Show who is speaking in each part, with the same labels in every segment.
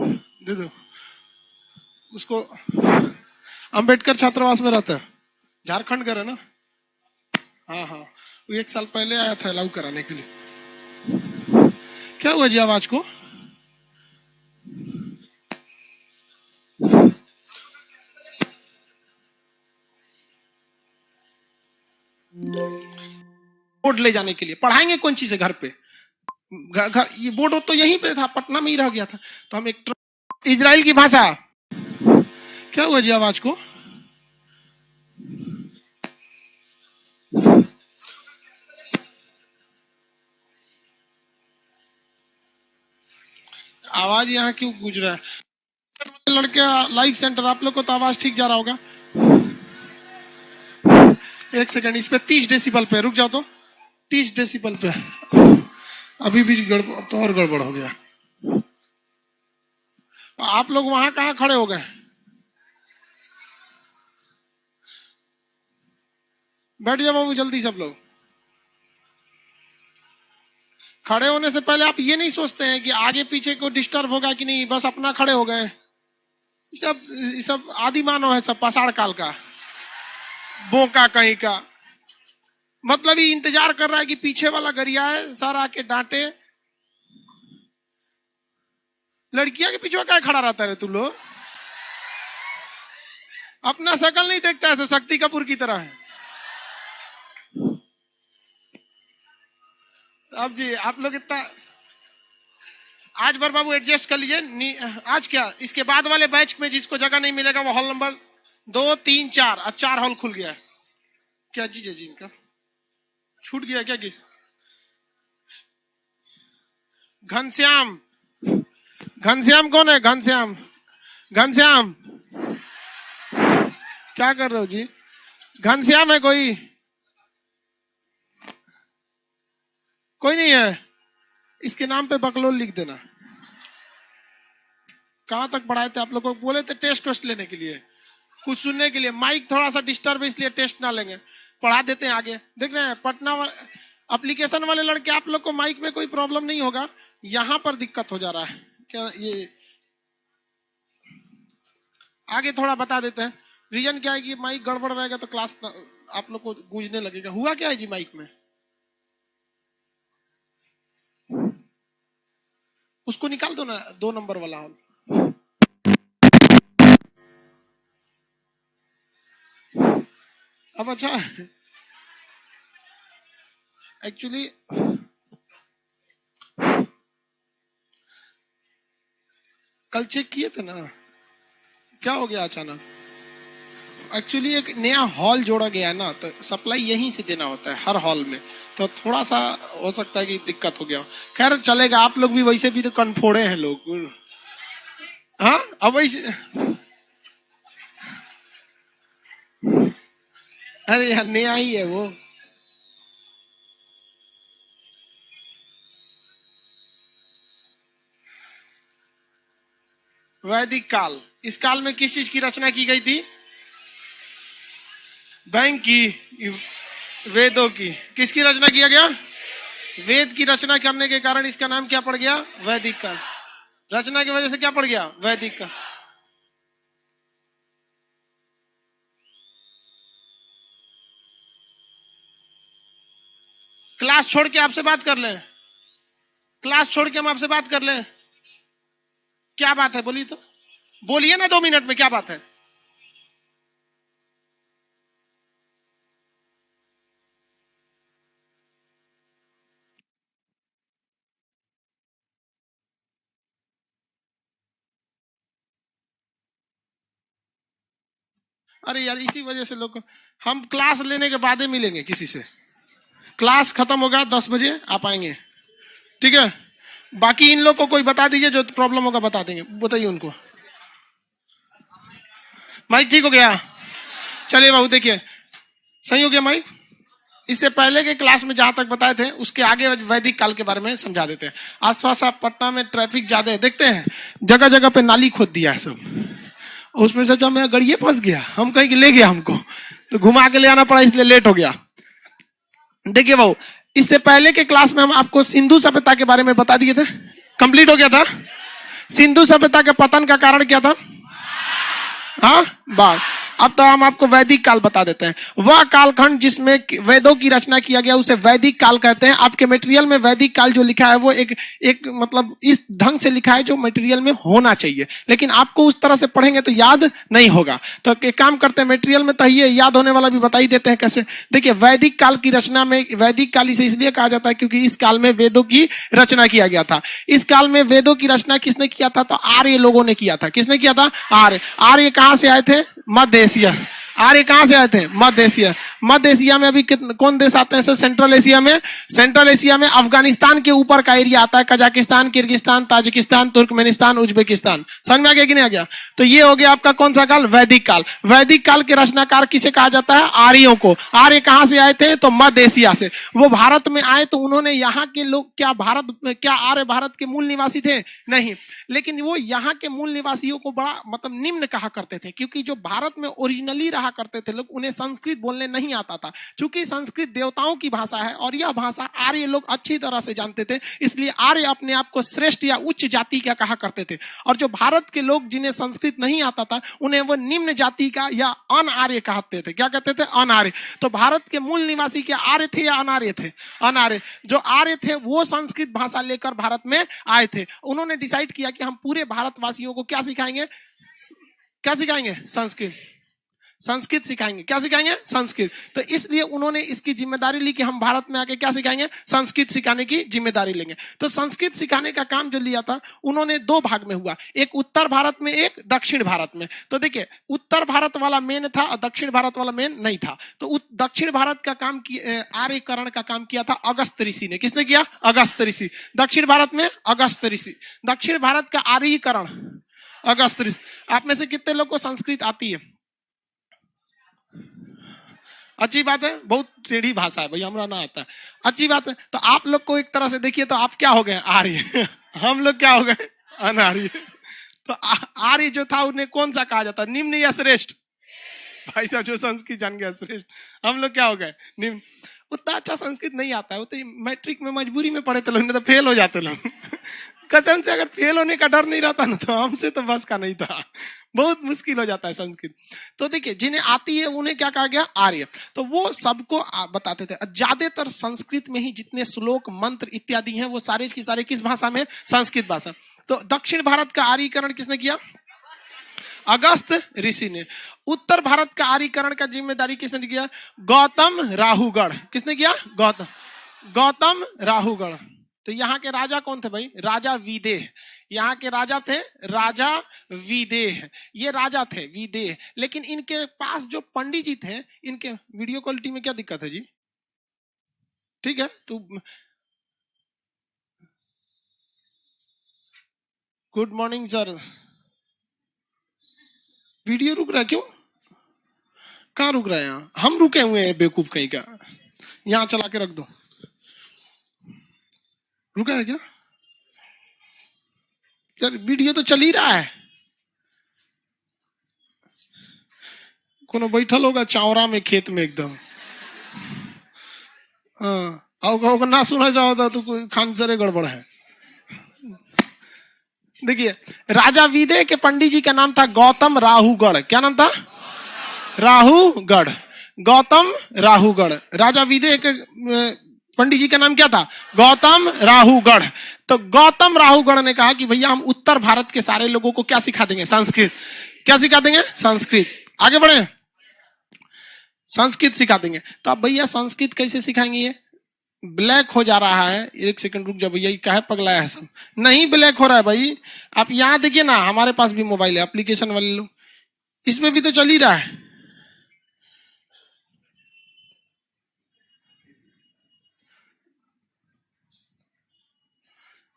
Speaker 1: दे दो उसको। अंबेडकर छात्रावास में रहता है, झारखंड का है ना। हाँ हाँ, वो 1 साल पहले आया था अलाउ कराने के लिए। क्या हुआ जी आवाज को? बोर्ड ले जाने के लिए पढ़ाएंगे कौन चीज है घर पे? घर ये बोर्ड तो यहीं पे था, पटना में ही रह गया था। तो हम एक इजराइल की भाषा। क्या हुआ जी आवाज को? आवाज यहाँ क्यों गूंज रहा है? लड़के लाइव सेंटर, आप लोग को तो आवाज ठीक जा रहा होगा। 1 सेकंड, इस पे 30 डेसिबल पे रुक जाओ तो। 30 डेसिबल पे अभी भी गड़बड़, तो और गड़बड़ हो गया। आप लोग वहां कहाँ खड़े हो गए? बैठ जाओ बाबू जल्दी, सब लोग। खड़े होने से पहले आप ये नहीं सोचते हैं कि आगे पीछे को डिस्टर्ब होगा कि नहीं, बस अपना खड़े हो गए। ये सब आदि मानव है, सब पाषाण काल का बोका कहीं का। मतलब ये इंतजार कर रहा है कि पीछे वाला गरिया है, सर आके डांटे। लड़कियां के पीछे क्या खड़ा रहता है तू लोग? अपना शकल नहीं देखता ऐसे शक्ति कपूर की तरह है। अब जी आप लोग इतना आज बार बाबू एडजस्ट कर लीजिए। आज क्या इसके बाद वाले बैच में जिसको जगह नहीं मिलेगा वो हॉल नंबर 2, 3, 4 और 4 हॉल खुल गया। क्या जी जी इनका छूट गया क्या? कि घनश्याम, घनश्याम कौन है? घनश्याम, घनश्याम क्या कर रहे हो जी? घनश्याम है कोई? कोई नहीं है? इसके नाम पे बकलोल लिख देना। कहां तक पढ़ाए थे आप लोग को? बोले थे टेस्ट वेस्ट लेने के लिए, कुछ सुनने के लिए। माइक थोड़ा सा डिस्टर्ब है इसलिए टेस्ट ना लेंगे, पढ़ा देते हैं आगे। देख रहे हैं पटना एप्लीकेशन वाले लड़के, आप लोग को माइक में कोई प्रॉब्लम नहीं होगा, यहां पर दिक्कत हो जा रहा है। क्या ये आगे थोड़ा बता देते हैं। रीजन क्या है कि माइक गड़बड़ रहेगा तो क्लास आप लोग को गूंजने लगेगा। हुआ क्या है जी माइक में? उसको निकाल दो ना, 2 नंबर वाला हॉल। अब अच्छा एक्चुअली कल चेक किए थे ना, क्या हो गया अचानक? एक्चुअली एक नया हॉल जोड़ा गया है ना, तो सप्लाई यहीं से देना होता है हर हॉल में, तो थोड़ा सा हो सकता है कि दिक्कत हो गया। खैर चलेगा, आप लोग भी वैसे भी तो कनफोड़े हैं लोग। हाँ अब वैसे, अरे यार नया ही है वो। वैदिक काल, इस काल में किस चीज की रचना की गई थी? बैंक की, वेदों की। किसकी रचना किया गया? वेद की रचना करने के कारण इसका नाम क्या पड़ गया? वैदिक काल। रचना की वजह से क्या पड़ गया? वैदिक काल। क्लास छोड़ के आपसे बात कर लें, क्लास छोड़ के हम आपसे बात कर लें। क्या बात है बोलिए तो, बोलिए ना 2 मिनट में, क्या बात है? अरे यार इसी वजह से लोग, हम क्लास लेने के बाद ही मिलेंगे किसी से। क्लास खत्म होगा 10 बजे आप आएंगे, ठीक है? बाकी इन लोग को कोई बता दीजिए, जो प्रॉब्लम होगा बता देंगे, बताइए उनको। माइक ठीक हो गया? चलिए बाबू देखिए, सही हो गया माइक। इससे पहले के क्लास में जहां तक बताए थे उसके आगे वैदिक काल के बारे में समझा देते हैं। आज थोड़ा सा पटना में ट्रैफिक ज्यादा है, देखते हैं जगह जगह पे नाली खोद दिया है सब, उसमें से जब मैं गड़िए फंस गया, हम कहीं ले गया हमको, तो घुमा के ले आना पड़ा, इसलिए लेट हो गया। देखिए बाबू, इससे पहले के क्लास में हम आपको सिंधु सभ्यता के बारे में बता दिए थे, कंप्लीट हो गया था। सिंधु सभ्यता के पतन का कारण क्या था? हाँ, बाढ़। अब तो हम आपको वैदिक काल बता देते हैं। वह कालखंड जिसमें वेदों की रचना किया गया उसे वैदिक काल कहते हैं। आपके मटेरियल में वैदिक काल जो लिखा है वो एक मतलब इस ढंग से लिखा है जो मटेरियल में होना चाहिए, लेकिन आपको उस तरह से पढ़ेंगे तो याद नहीं होगा। तो एक काम करते हैं, मटेरियल में तो ये याद होने वाला भी बता ही देते हैं कैसे। देखिए, वैदिक काल की रचना में, वैदिक काल इसे इसलिए कहा जाता है क्योंकि इस काल में वेदों की रचना किया गया था। इस काल में वेदों की रचना किसने किया था? तो आर्य लोगों ने किया था। किसने किया था? आर्य। आर्य कहां से आए थे? मध्य एशिया। आर्य कहां से आए थे? मध्य एशिया। मध्य एशिया में अभी कौन देश आते हैं? सेंट्रल एशिया में, सेंट्रल एशिया में अफगानिस्तान के ऊपर का एरिया आता है, Kazakhstan, Kyrgyzstan, Tajikistan, Turkmenistan, Uzbekistan. समझ में आ गया कि नहीं आ गया? तो ये हो गया आपका कौन सा काल? वैदिक काल। वैदिक काल के रचनाकार किसे कहा जाता है? आर्यों को। आर्य कहां से आए थे? तो मध्य एशिया से। वो भारत में आए तो उन्होंने यहाँ के लोग, क्या आर्य भारत के मूल निवासी थे? नहीं, लेकिन वो यहाँ के मूल निवासियों को बड़ा मतलब निम्न कहा करते थे, क्योंकि जो भारत में ओरिजिनली रहा करते थे लोग, उन्हें संस्कृत बोलने नहीं आता था। क्योंकि संस्कृत देवताओं की भाषा है और यह भाषा आर्य लोग अच्छी तरह से जानते थे, इसलिए आर्य अपने आप को श्रेष्ठ या उच्च जाति का कहा करते थे। और जो भारत के लोग जिन्हें संस्कृत नहीं आता था, उन्हें वो निम्न जाति का या अनार्य कहते थे। क्या कहते थे? अनार्य। तो भारत के मूल निवासी क्या आर्य थे या अनार्य थे? अनार्य। जो आर्य थे वो संस्कृत भाषा लेकर भारत में आए थे। उन्होंने डिसाइड किया कि हम पूरे भारतवासियों को क्या सिखाएंगे? क्या सिखाएंगे? संस्कृत। संस्कृत सिखाएंगे। क्या सिखाएंगे? संस्कृत। तो इसलिए उन्होंने इसकी जिम्मेदारी ली कि हम भारत में आके क्या सिखाएंगे? संस्कृत सिखाने की जिम्मेदारी लेंगे। तो संस्कृत सिखाने का काम जो लिया था उन्होंने दो भाग में हुआ, एक उत्तर भारत में, एक दक्षिण भारत में। तो देखिए, उत्तर भारत वाला मेन था और दक्षिण भारत वाला मेन नहीं था। तो दक्षिण भारत का काम आर्यकरण का काम किया था अगस्त ऋषि ने। किसने किया? अगस्त ऋषि। दक्षिण भारत में अगस्त ऋषि। दक्षिण भारत का आर्यकरण अगस्त ऋषि। आप में से कितने लोग को संस्कृत आती है? अच्छी बात है, बहुत टेढ़ी भाषा है भाई, हमरा ना आता। अच्छी बात है। तो आप लोग को एक तरह से देखिए तो आप क्या हो गए? आर्य। हम लोग क्या हो गए? अनार्य। तो आर्य जो था उन्हें कौन सा कहा जाता? निम्न या श्रेष्ठ? भाई साहब जो संस्कृत जान गया श्रेष्ठ। हम लोग क्या हो गए? निम्न। उतना अच्छा संस्कृत नहीं आता है, वो तो मैट्रिक में मजबूरी में पढ़े थे लोग, नहीं तो फेल हो जाते लोग। कसम से, अगर फेल होने का डर नहीं रहता ना तो हमसे तो बस का नहीं था। बहुत मुश्किल हो जाता है संस्कृत। तो देखिए, जिन्हें आती है उन्हें क्या कहा गया? आर्य। तो वो सबको बताते थे। ज्यादातर संस्कृत में ही जितने श्लोक, मंत्र इत्यादि हैं वो सारे की सारे किस भाषा में? संस्कृत भाषा। तो दक्षिण भारत का आर्यकरण किसने किया? अगस्त ऋषि ने। उत्तर भारत का आर्यकरण का जिम्मेदारी किसने किया? गौतम राहुगढ़। किसने किया? गौतम राहुगढ़। तो यहाँ के राजा कौन थे भाई? राजा विदेह। यहाँ के राजा थे राजा विदेह। ये राजा थे विदेह। लेकिन इनके पास जो पंडित जी थे, इनके वीडियो क्वालिटी में क्या दिक्कत है जी? ठीक है, तो गुड मॉर्निंग सर। वीडियो रुक रहा है क्यों? कहाँ रुक रहा है? यहाँ हम रुके हुए हैं बेवकूफ कहीं का। यहाँ चला के रख दो। रुका है क्या यार? वीडियो तो चल ही रहा है। कोनो बैठल होगा चावरा में, खेत में एकदम। हाँ, ना सुना रहा होता तो कोई खानसरे गड़बड़ है। देखिए, राजा विदेह के पंडित जी का नाम था गौतम राहुगढ़। क्या नाम था? राहुगढ़। गौतम राहुगढ़। राजा विदेह के पंडित जी का नाम क्या था? गौतम राहुगढ़। तो गौतम राहुगढ़ ने कहा कि भैया हम उत्तर भारत के सारे लोगों को क्या सिखा देंगे? संस्कृत। क्या सिखा देंगे? संस्कृत। आगे बढ़े, संस्कृत सिखा देंगे। तो अब भैया संस्कृत कैसे सिखाएंगे? ये ब्लैक हो जा रहा है। एक सेकंड रुक जा भैया, क्या है पगलाया है सब? नहीं ब्लैक हो रहा है भाई। आप यहाँ देखिए ना, हमारे पास भी मोबाइल है, एप्लीकेशन वाले लोग, इसमें भी तो चल ही रहा है।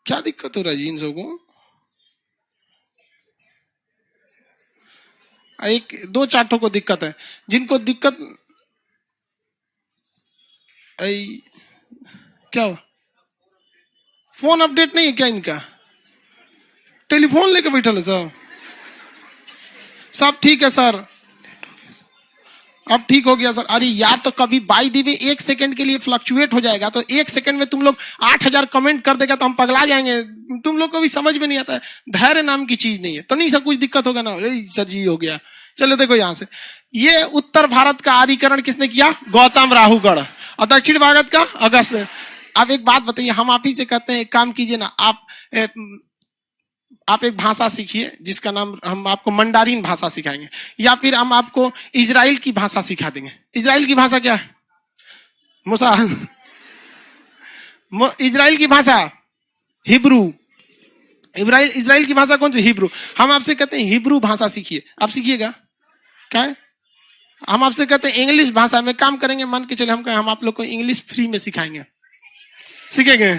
Speaker 1: क्या दिक्कत हो रहा है जी इन सबको? एक दो चार्टों को दिक्कत है। जिनको दिक्कत क्या हुआ? फोन अपडेट नहीं है क्या इनका? टेलीफोन लेके बैठल है सब। सब ठीक है सर। अब ठीक हो गया सर। अरे यार तो कभी बाई दी वे 1 सेकंड के लिए फ्लक्चुएट हो जाएगा तो 1 सेकंड में तुम लोग 8000 कमेंट कर देगा तो हम पगला जाएंगे। तुम लोग को भी समझ में नहीं आता है, धैर्य नाम की चीज नहीं है तो नहीं सब कुछ दिक्कत होगा ना। सर जी हो गया। चलो देखो यहां से, ये उत्तर भारत का आर्यीकरण किसने किया? गौतम राहुगढ़। और दक्षिण भारत का अगस्त। अब एक बात बताइए, हम आप ही से कहते हैं एक काम कीजिए ना, आप एक भाषा सीखिए जिसका नाम, हम आपको मंडारिन भाषा सिखाएंगे, या फिर हम आपको इजराइल की भाषा सिखा देंगे। इजराइल की भाषा क्या है? मूसा। इजराइल की भाषा हिब्रू। इजराइल की भाषा कौन सी? हिब्रू। हम आपसे कहते हैं हिब्रू भाषा सीखिए, आप सीखिएगा क्या है? हम आपसे कहते हैं इंग्लिश भाषा में काम करेंगे, मान के चले हम आप लोग को इंग्लिश फ्री में सिखाएंगे, सीखेंगे।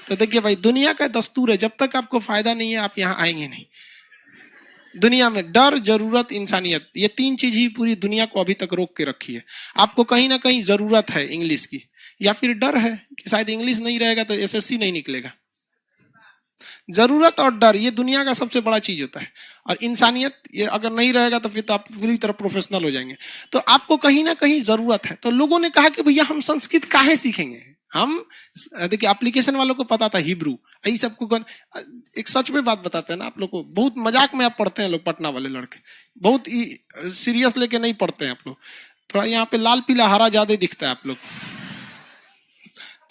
Speaker 1: तो देखिए भाई, दुनिया का दस्तूर है, जब तक आपको फायदा नहीं है आप यहां आएंगे नहीं। दुनिया में डर, जरूरत, इंसानियत, ये 3 चीज ही पूरी दुनिया को अभी तक रोक के रखी है। आपको कहीं ना कहीं जरूरत है इंग्लिश की, या फिर डर है कि शायद इंग्लिश नहीं रहेगा तो एसएससी नहीं निकलेगा। जरूरत और डर ये दुनिया का सबसे बड़ा चीज होता है। और इंसानियत ये अगर नहीं रहेगा तो फिर तो आप पूरी तरह प्रोफेशनल हो जाएंगे। तो आपको कहीं ना कहीं जरूरत है। तो लोगों ने कहा कि भैया हम संस्कृत काहे सीखेंगे? हम देखिए, एप्लीकेशन वालों को पता था हिब्रू, यही सबको। एक सच में बात बताते हैं ना आप लोग को, बहुत मजाक में आप पढ़ते हैं लोग, पटना वाले लड़के बहुत सीरियस लेके नहीं पढ़ते हैं आप लोग। थोड़ा यहाँ पे लाल पीला हरा ज्यादा दिखता है आप लोग।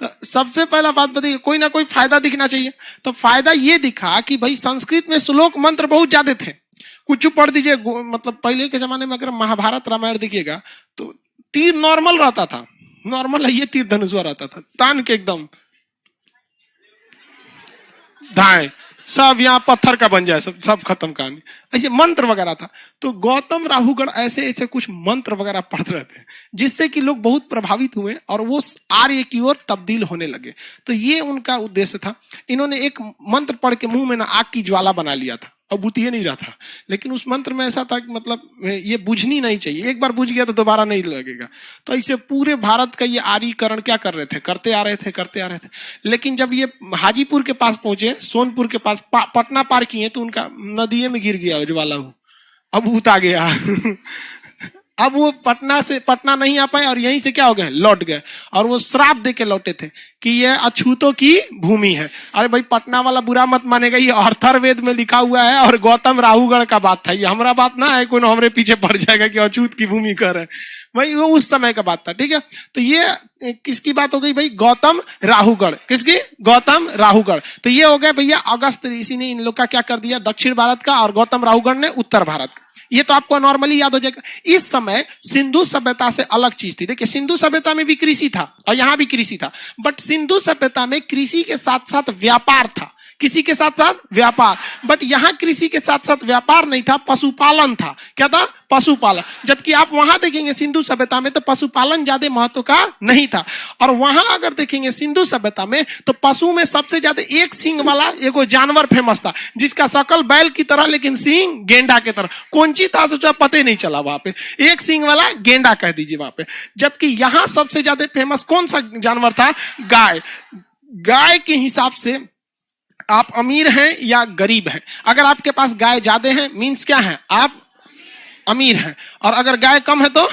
Speaker 1: तो सबसे पहला बात बताइए, कोई ना कोई फायदा दिखना चाहिए। तो फायदा ये दिखा कि भाई संस्कृत में श्लोक मंत्र बहुत ज्यादा थे। कुछ पढ़ दीजिए, मतलब पहले के जमाने में अगर महाभारत रामायण देखिएगा तो तीर नॉर्मल रहता था, नॉर्मल है, ये तीर धनुष रहता था, तान के एकदम धाए, सब यहाँ पत्थर का बन जाए, सब खत्म कहानी। ऐसे मंत्र वगैरह था। तो गौतम राहुगढ़ ऐसे ऐसे कुछ मंत्र वगैरह पढ़ते रहते हैं जिससे कि लोग बहुत प्रभावित हुए और वो आर्य की ओर तब्दील होने लगे। तो ये उनका उद्देश्य था। इन्होंने एक मंत्र पढ़ के मुंह में ना आग की ज्वाला बना लिया था, अब बुझिए नहीं रहा था। लेकिन उस मंत्र में ऐसा था कि मतलब ये बुझनी नहीं चाहिए, एक बार बुझ गया तो दोबारा नहीं लगेगा। तो ऐसे पूरे भारत का ये आर्यीकरण क्या कर रहे थे? करते आ रहे थे। लेकिन जब ये हाजीपुर के पास पहुंचे, सोनपुर के पास, पटना पार किए तो उनका नदिये में गिर गया ज्वाला, अब भूत आ गया। अब वो पटना नहीं आ पाए और यहीं से क्या हो गए? लौट गए। और वो श्राप दे के लौटे थे कि ये अछूतों की भूमि है। अरे भाई, पटना वाला बुरा मत मानेगा, ये अथर्ववेद में लिखा हुआ है और गौतम राहुगढ़ का बात था, ये हमारा बात ना है। कोई हमारे पीछे पड़ जाएगा कि अछूत की भूमि कर है भाई, वो उस समय का बात था। ठीक है, तो ये किसकी बात हो गई भाई? गौतम राहुगढ़। किसकी? गौतम राहुगढ़। तो ये हो गया भैया अगस्त ऋषि ने इन लोग का क्या कर दिया? दक्षिण भारत का, और गौतम राहुगढ़ ने उत्तर भारत का। ये तो आपको नॉर्मली याद हो जाएगा। इस समय सिंधु सभ्यता से अलग चीज थी। देखिए, सिंधु सभ्यता में भी कृषि था और यहां भी कृषि था, बट सिंधु सभ्यता में कृषि के साथ साथ व्यापार था। किसी के साथ साथ व्यापार, बट यहां कृषि के साथ साथ व्यापार नहीं था, पशुपालन था। क्या था? पशुपालन। जबकि आप वहां देखेंगे सिंधु सभ्यता में तो पशुपालन ज्यादा महत्व का नहीं था। और वहां अगर देखेंगे सिंधु सभ्यता में तो पशु में सबसे ज्यादा एक सींग वाला एक जानवर फेमस था, जिसका शकल बैल की तरह लेकिन सींग गेंडा की तरह। कौन सी था सोचा पता ही नहीं चला। वहां पे एक सींग वाला गेंडा कह दीजिए वहां पे। जबकि यहां सबसे ज्यादा फेमस कौन सा जानवर था? गाय। गाय के हिसाब से आप अमीर हैं या गरीब हैं। अगर आपके पास गाय ज्यादा है मींस क्या है? आप अमीर हैं। और अगर गाय कम है तो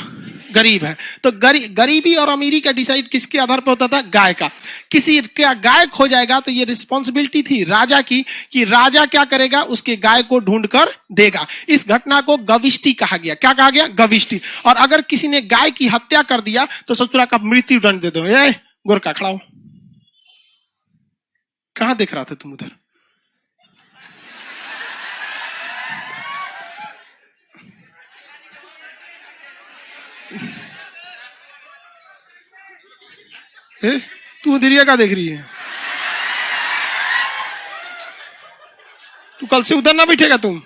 Speaker 1: गरीब है। तो गरीबी और अमीरी का डिसाइड किसके आधार पर होता था? गाय का। किसी का गाय खो जाएगा तो ये रिस्पॉन्सिबिलिटी थी राजा की कि राजा क्या करेगा? उसके गाय को ढूंढ कर देगा। इस घटना को गविष्टि कहा गया। क्या कहा गया? गविष्टि। और अगर किसी ने गाय की हत्या कर दिया तो ससुरा का मृत्यु दंड दे दो। ये गोरखा खड़ा हो, कहां देख रहा था तुम उधर? तू उधरिया का देख रही है? तू कल से उधर ना बैठेगा तुम।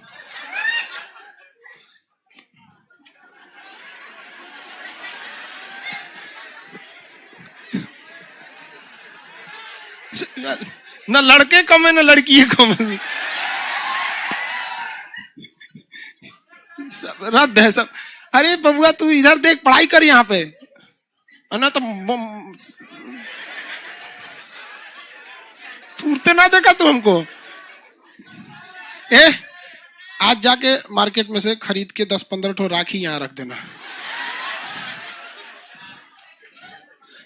Speaker 1: ना लड़के कम है ना लड़की कम है, सब रद्द है सब। अरे बबुआ तू इधर देख, पढ़ाई कर यहाँ पे, ना तो टूटते ना देखा तू हमको। आज जाके मार्केट में से खरीद के 10-15 ठो राखी यहाँ रख देना।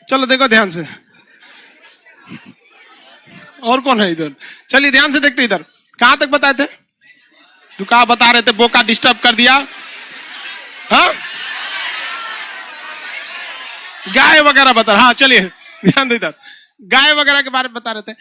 Speaker 1: चलो देखो ध्यान से, और कौन है इधर? चलिए ध्यान से देखते इधर, कहां तक बताए थे? तो कहा बता रहे थे, बोका डिस्टर्ब कर दिया। हाँ, गाय वगैरह बता, हाँ चलिए ध्यान दो इधर, गाय वगैरह के बारे में बता रहे थे,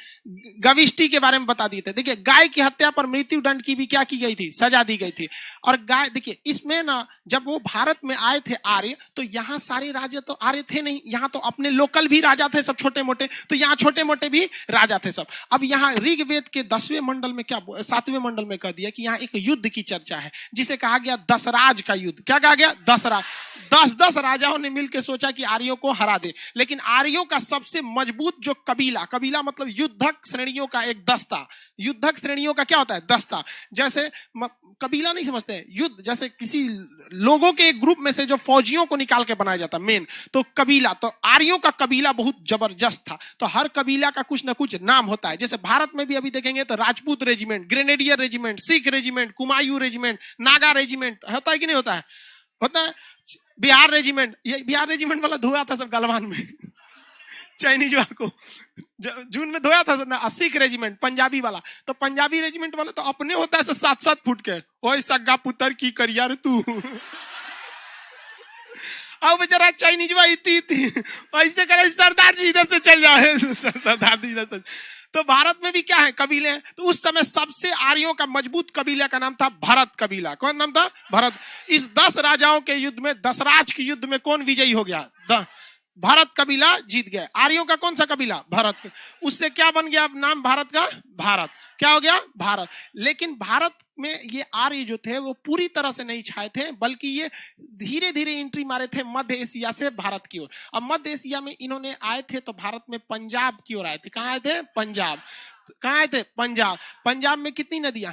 Speaker 1: गविष्टि के बारे में बता दिए थे। देखिए गाय की हत्या पर मृत्यु दंड की भी क्या की गई थी? सजा दी गई थी। और गाय, देखिए इसमें ना, जब वो भारत में आए थे आर्य, तो यहाँ सारे राजा तो आर्य थे नहीं, यहाँ तो अपने लोकल भी राजा थे सब छोटे मोटे, तो यहाँ छोटे मोटे भी राजा थे सब। अब यहाँ ऋग्वेद के 10वें मंडल में क्या, 7वें मंडल में कह दिया कि यहाँ एक युद्ध की चर्चा है जिसे कहा गया दशराज का युद्ध। क्या कहा गया? दशराज। 10 राजाओं ने मिलकर सोचा कि आर्यों को हरा दे, लेकिन आर्यों का सबसे मजबूत जो कबीला, कबीला मतलब युद्धक श्रेणियों का एक दस्ता, युद्धक श्रेणियों का क्या होता है? दस्ता। जैसे कबीला नहीं समझते, युद्ध जैसे किसी लोगों के एक ग्रुप में से जो फौजियों को निकाल के बनाया जाता मेन, तो कबीला, तो आर्यों का कबीला बहुत जबरदस्त था। तो हर कबीला का कुछ ना कुछ नाम होता है। जैसे भारत में भी अभी देखेंगे तो Rajput regiment, grenadier regiment, Sikh regiment, Kumaon regiment, Naga regiment होता है कि नहीं होता है? होता है। बिहार रेजिमेंट, ये बिहार रेजिमेंट वाला धोया था सब गलवान में चाइनीज वाला को जून में धोया था ना। सिख रेजिमेंट पंजाबी वाला, तो पंजाबी रेजिमेंट वाला तो अपने होता है 7-7 फुट के, ओए सग्गा पुत्र की करिया रे तू अब बेचारा चाइनीज इतनी ऐसे करे, सरदार जी इधर से चल जाए सरदार जी इधर से। तो भारत में भी क्या है? कबीले हैं। तो उस समय सबसे आर्यों का मजबूत कबीला का नाम था भरत कबीला। कौन नाम था? भरत। इस 10 राजाओं के युद्ध में, दशराज के युद्ध में कौन विजयी हो गया? भारत कबीला जीत गया। आर्यों का कौन सा कबीला? भारत। उससे क्या बन गया नाम भारत का? भारत। क्या हो गया? भारत। लेकिन भारत में ये आर्य जो थे वो पूरी तरह से नहीं छाए थे, बल्कि ये धीरे धीरे एंट्री मारे थे मध्य एशिया से भारत की ओर। अब मध्य एशिया में इन्होंने आए थे तो भारत में पंजाब की ओर आए थे। कहां आए थे? पंजाब। कहां आए थे? पंजाब। पंजाब में कितनी नदियां?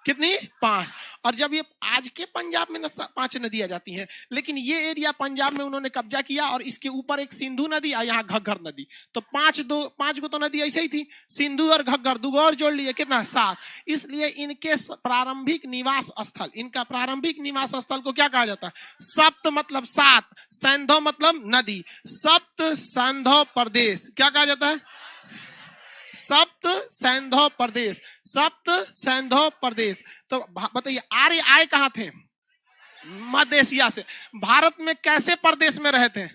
Speaker 1: कितनी? 5। और जब ये आज के पंजाब में 5 नदियां जाती हैं, लेकिन ये एरिया पंजाब में उन्होंने कब्जा किया और इसके ऊपर एक सिंधु नदी और यहाँ घग्गर नदी, तो 5 को तो नदी ऐसे ही थी, सिंधु और घग्गर, 2 और जोड़ लिए, कितना? 7। इसलिए इनके प्रारंभिक निवास स्थल, इनका प्रारंभिक निवास स्थल को क्या कहा जाता है? सप्त मतलब 7, सैंधव मतलब नदी, सप्त सैंधव प्रदेश। क्या कहा जाता है? सप्त सैंधव प्रदेश, सप्त सैंधव प्रदेश। तो बताइए आर्य आए कहां थे? मध्य एशिया से। भारत में कैसे प्रदेश में रहे थे?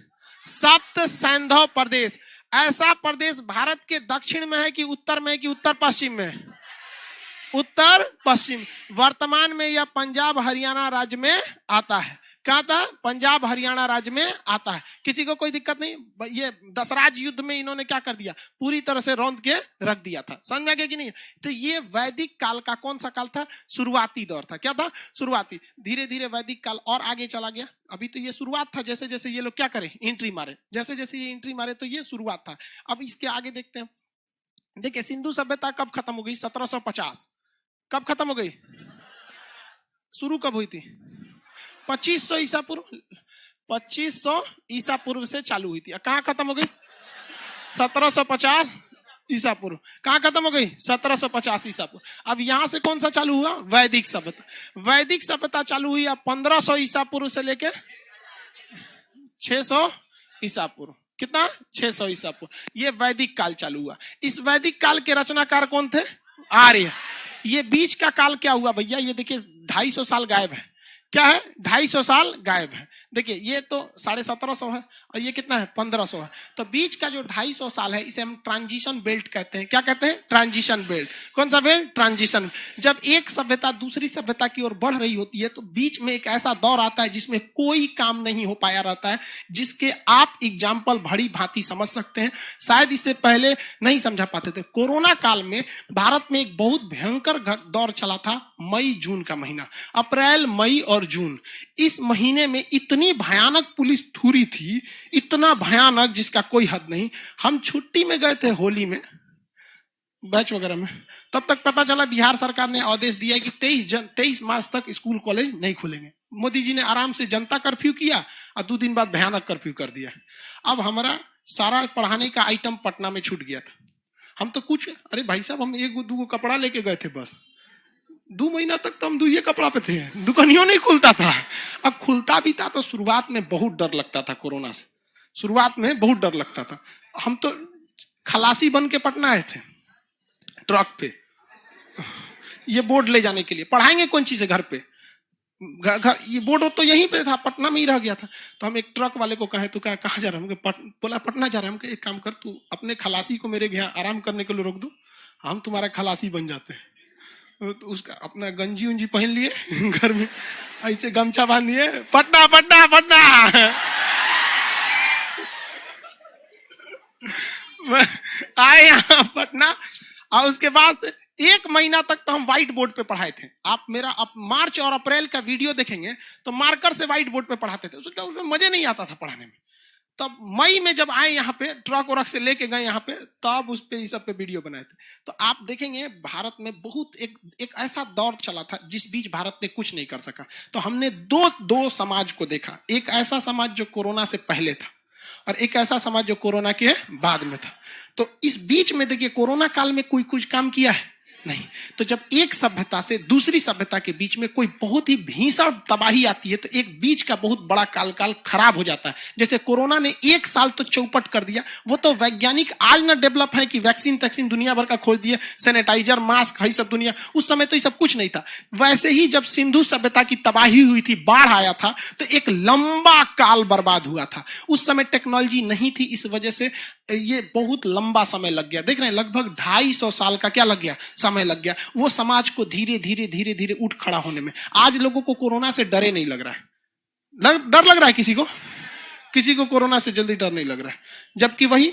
Speaker 1: सप्त सैंधव प्रदेश। ऐसा प्रदेश भारत के दक्षिण में है कि उत्तर में है कि उत्तर पश्चिम में? उत्तर पश्चिम। वर्तमान में यह पंजाब हरियाणा राज्य में आता है। क्या था? पंजाब हरियाणा राज्य में आता है। किसी को कोई दिक्कत नहीं। ये दशराज युद्ध में इन्होंने क्या कर दिया? पूरी तरह से रौंद के रख दिया था। समझ में आ गया कि नहीं? तो ये वैदिक काल का कौन सा काल था? शुरुआती दौर था। क्या था? शुरुआती। धीरे धीरे वैदिक काल और आगे चला गया। अभी तो ये शुरुआत था, जैसे जैसे ये लोग क्या करें? एंट्री मारे, जैसे जैसे ये एंट्री मारे तो ये शुरुआत था। अब इसके आगे देखते हैं। देखिए सिंधु सभ्यता कब खत्म हो गई? 1750। कब खत्म हो गई? शुरू कब हुई थी? 2500 ईसा पूर्व। 2500 ईसा पूर्व से चालू हुई थी। कहां खत्म हो गई? 1750 ईसा पूर्व। कहां खत्म हो गई? 1750 ईसा पूर्व। अब यहां से कौन सा चालू हुआ? वैदिक सभ्यता। वैदिक सभ्यता चालू हुई अब 1500 ईसा पूर्व से लेके 600 ईसा पूर्व। कितना? 600 ईसा पूर्व। ये वैदिक काल चालू हुआ। इस वैदिक काल के रचनाकार कौन थे? आर्य। ये बीच का काल क्या हुआ भैया? ये देखिए 250 साल गायब है। क्या है? 250 साल गायब है। देखिए ये तो 1750 है और ये कितना है? 1500 है। तो बीच का जो 250 साल है इसे हम ट्रांजिशन बेल्ट कहते हैं। क्या कहते हैं? Transition belt. कौन सा बेल्ट? ट्रांजिशन। जब एक सभ्यता दूसरी सभ्यता की ओर बढ़ रही होती है तो बीच में एक ऐसा दौर आता है जिसमें कोई काम नहीं हो पाया रहता है, जिसके आप एग्जाम्पल भली भांति समझ सकते हैं। शायद इससे पहले नहीं समझा पाते थे। कोरोना काल में भारत में एक बहुत भयंकर दौर चला था, मई जून का महीना। अप्रैल, मई और जून, इस महीने में इतनी भयानक पुलिस थूरी थी, इतना भयानक जिसका कोई हद नहीं। हम छुट्टी में गए थे होली में, बैच वगैरह में, तब तक पता चला बिहार सरकार ने आदेश दिया कि 23 मार्च तक स्कूल कॉलेज नहीं खुलेंगे। मोदी जी ने आराम से जनता कर्फ्यू किया और 2 दिन बाद भयानक कर्फ्यू कर दिया। अब हमारा सारा पढ़ाने का आइटम पटना में छूट गया था। हम तो कुछ, अरे भाई साहब हम 1-2 कपड़ा लेके गए थे बस। 2 महीना तक तो हम 2 कपड़ा पे थे, दुकानियों नहीं खुलता था। अब खुलता भी था तो शुरुआत में बहुत डर लगता था कोरोना से। शुरुआत में बहुत डर लगता था। हम तो खलासी बन के पटना आए थे ट्रक पे, ये बोर्ड ले जाने के लिए। पढ़ाएंगे कौन चीज है घर पे, घर ये बोर्ड तो यहीं पे था, पटना में ही रह गया था। तो हम एक ट्रक वाले को कहे, तो क्या कहाँ जा रहा है? बोला पटना जा रहा है। हम एक काम कर, तू अपने खलासी को मेरे यहाँ आराम करने के लिए रोक दो, हम तुम्हारा खलासी बन जाते हैं। तो उसका अपना गंजी उंजी पहन लिए, घर में ऐसे गमछा बांध दिए, पटना पटना पटना। आए यहाँ पटना, और उसके बाद से 1 महीना तक तो हम व्हाइट बोर्ड पे पढ़ाए थे। आप मार्च और अप्रैल का वीडियो देखेंगे तो मार्कर से व्हाइट बोर्ड पे पढ़ाते थे, उसमें मजे नहीं आता था पढ़ाने में। तब मई में जब आए यहाँ पे, ट्रक वरक से लेके गए यहाँ पे, तब उस पे इस सब पे वीडियो बनाए थे। तो आप देखेंगे भारत में बहुत एक ऐसा दौर चला था जिस बीच भारत ने कुछ नहीं कर सका। तो हमने दो समाज को देखा, एक ऐसा समाज जो कोरोना से पहले था और एक ऐसा समाज जो कोरोना के बाद में था। तो इस बीच में देखिए कोरोना काल में कोई कुछ काम किया है नहीं। तो जब एक सभ्यता से दूसरी सभ्यता के बीच में कोई बहुत ही भीषण तबाही आती है तो एक बीच का बहुत बड़ा काल खराब हो जाता है। जैसे कोरोना ने 1 साल तो चौपट कर दिया। वो तो वैज्ञानिक आज ना डेवलप है कि वैक्सीन तैक्सीन दुनिया भर का खोज दिए, सैनिटाइजर मास्क है सब दुनिया, उस समय तो ये सब कुछ नहीं था। वैसे ही जब सिंधु सभ्यता की तबाही हुई थी, बाढ़ आया था, तो एक लंबा काल बर्बाद हुआ था। उस समय टेक्नोलॉजी नहीं थी, इस वजह से ये बहुत लंबा समय लग गया। देख रहे हैं लगभग 250 साल का क्या लग गया, समय लग गया वो समाज को धीरे धीरे उठ खड़ा होने में। आज लोगों को कोरोना से डरे नहीं लग रहा है। डर लग रहा है किसी को कोरोना से जल्दी डर नहीं लग रहा है। जबकि वही